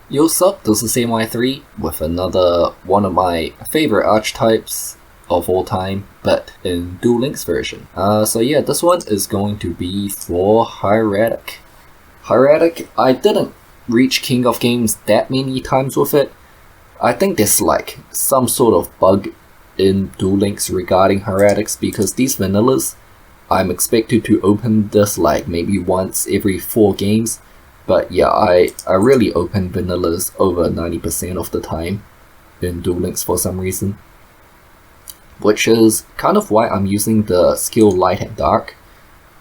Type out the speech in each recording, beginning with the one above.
Yo, what's up? This is AMI3 with another one of my favorite archetypes of all time, but in Duel Links version. So yeah, this one is going to be for Hieratic. Hieratic, I didn't reach King of Games that many times with it. I think there's like some sort of bug in Duel Links regarding Hieratics because these vanillas, I'm expected to open this like maybe once every 4 games. But yeah, I really open vanillas over 90% of the time in Duel Links for some reason. Which is kind of why I'm using the skill Light and Dark.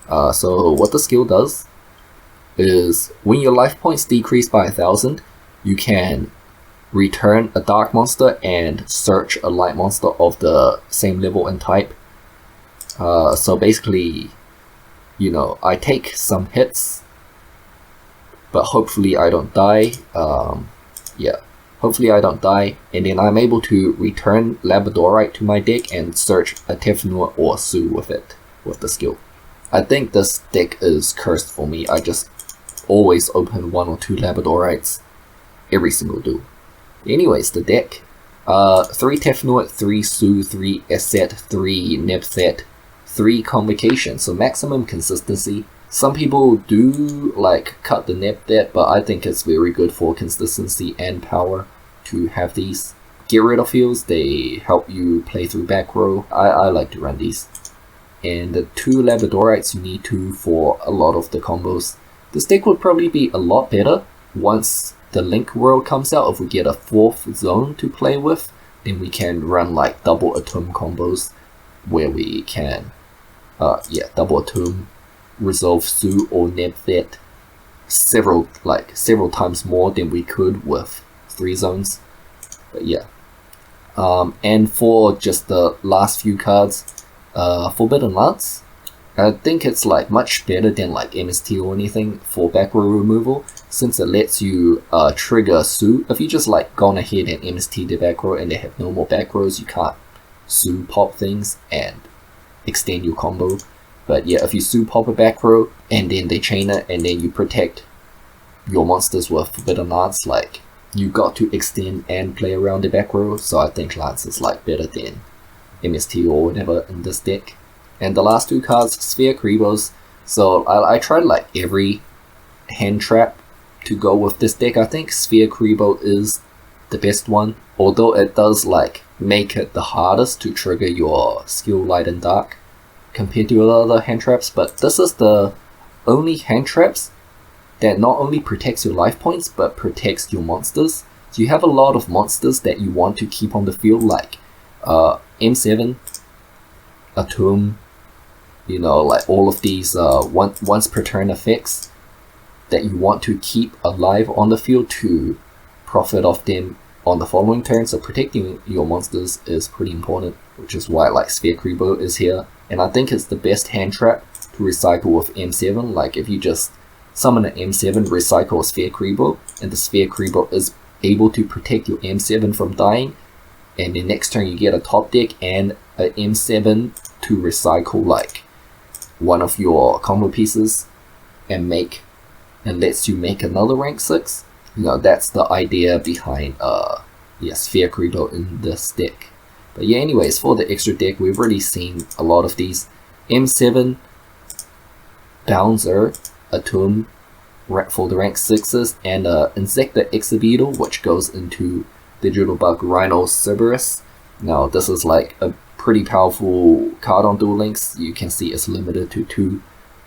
So what the skill does is when your life points decrease by 1000, you can return a dark monster and search a light monster of the same level and type. So basically, you know, I take some hits, but hopefully I don't die. Hopefully I don't die, and then I'm able to return Labradorite to my deck and search a Tefnut or Sue with it, with the skill. I think this deck is cursed for me. I just always open 1 or 2 Labradorites every single duel. Anyways, the deck. 3 Tefnut, 3 Sue, 3 Esset, 3 Nebset, 3 Convocation, so maximum consistency. Some people do like cut the Nebset, but I think it's very good for consistency and power to have these. Get rid of heals, they help you play through back row. I like to run these. And the 2 Labradorites you need to for a lot of the combos. This deck would probably be a lot better once the Link world comes out. If we get a 4th zone to play with, then we can run like double Atom combos where we can double Atom, resolve Sue or Nebset several times more than we could with 3 zones. But yeah. And for just the last few cards, Forbidden Lance, I think it's like much better than like MST or anything for back row removal, since it lets you trigger Sue. If you just like gone ahead and MST the back row and they have no more back rows, you can't Sue pop things and extend your combo. But yeah, if you Sue pop a back row and then they chain it and then you protect your monsters with Forbidden Lance, like you got to extend and play around the back row. So I think Lance is like better than MST or whatever in this deck. And the last 2 cards, Sphere Kribos. So I tried like every hand trap to go with this deck. I think Sphere Kribo is the best one, although it does like make it the hardest to trigger your skill Light and Dark compared to other hand traps. But this is the only hand traps that not only protects your life points but protects your monsters. So you have a lot of monsters that you want to keep on the field, like M7, Atom, you know, like all of these once per turn effects that you want to keep alive on the field to profit off them on the following turn. So protecting your monsters is pretty important, which is why like Sphere Kribo is here. And I think it's the best hand trap to recycle with M7. Like if you just summon an M7, recycle a Sphere Kribo, and the Sphere Kribo is able to protect your M7 from dying, and then next turn you get a top deck and an M7 to recycle like one of your combo pieces and lets you make another rank 6. You know, that's the idea behind Sphere Kribo in this deck. But yeah, anyways, for the extra deck, we've already seen a lot of these. M7, Bouncer, Atom for the rank 6s, and Insecta Exhibitor, which goes into Digital Bug Rhino Cerberus. Now, this is like a pretty powerful card on Duel Links. You can see it's limited to 2.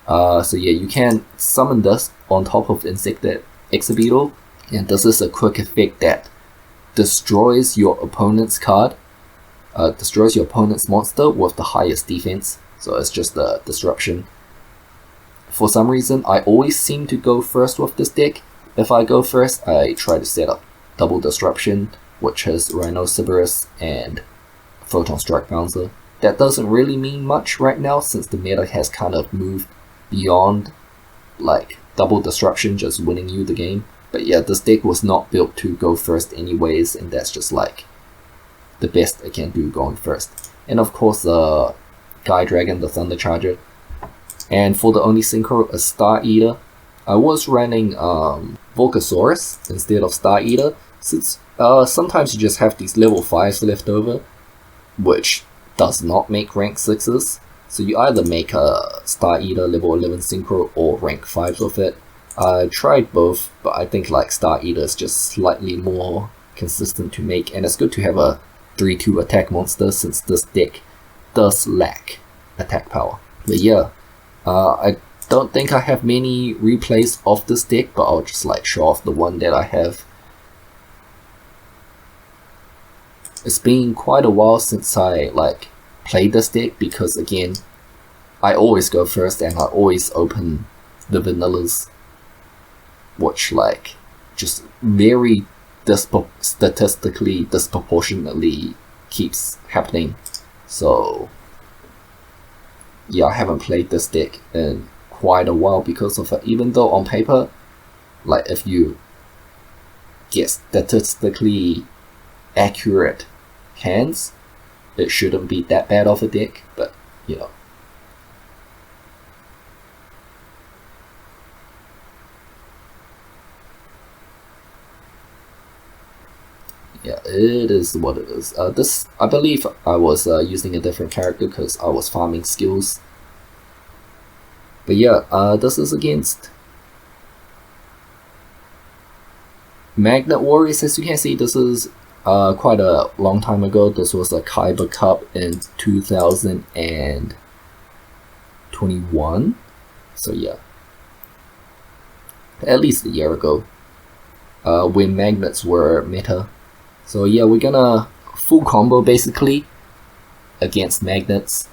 So yeah, you can summon this on top of Insecta Exhibitor, and this is a quick effect that destroys your opponent's card. Destroys your opponent's monster with the highest defense, so it's just a disruption. For some reason, I always seem to go first with this deck. If I go first, I try to set up double disruption, which has Rhino Cerberus and Photon Strike Bouncer. That doesn't really mean much right now, since the meta has kind of moved beyond like double disruption just winning you the game. But yeah, this deck was not built to go first anyways, and that's just like the best I can do going first. And of course, Guy Dragon, the Thunder Charger. And for the only synchro, a Star Eater. I was running Volcasaurus instead of Star Eater, since sometimes you just have these level 5s left over, which does not make rank 6s. So you either make a Star Eater level 11 Synchro or rank 5s with it. I tried both, but I think like Star Eater is just slightly more consistent to make, and it's good to have a 3-2 attack monster since this deck does lack attack power. But yeah, I don't think I have many replays of this deck, but I'll just like show off the one that I have. It's been quite a while since I like played this deck because again, I always go first and I always open the vanillas, which like just very statistically disproportionately keeps happening. So yeah, I haven't played this deck in quite a while because of it, even though on paper, like if you get statistically accurate hands, it shouldn't be that bad of a deck, but you know. Yeah, it is what it is. This, I believe I was using a different character because I was farming skills. But yeah, this is against Magnet Warriors. As you can see, this is quite a long time ago. This was a Kyber Cup in 2021. So yeah, at least a year ago, when magnets were meta. So yeah, we're gonna full combo basically against magnets.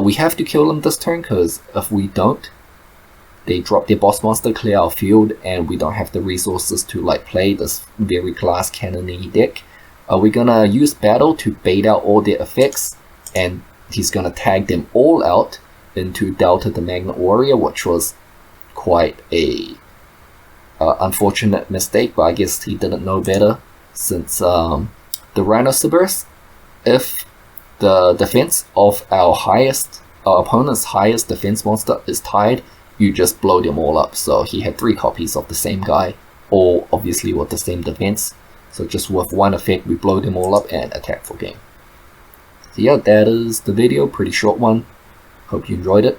We have to kill them this turn because if we don't, they drop their boss monster, clear our field, and we don't have the resources to like play this very glass cannon-y deck. We're gonna use battle to bait out all their effects, and he's gonna tag them all out into Delta the Magnet Warrior, which was quite a unfortunate mistake, but I guess he didn't know better. Since the Rhinoceros, if the defense of our opponent's highest defense monster is tied, you just blow them all up. So he had 3 copies of the same guy, all obviously with the same defense. So just with one effect, we blow them all up and attack for game. So yeah, that is the video, pretty short one. Hope you enjoyed it.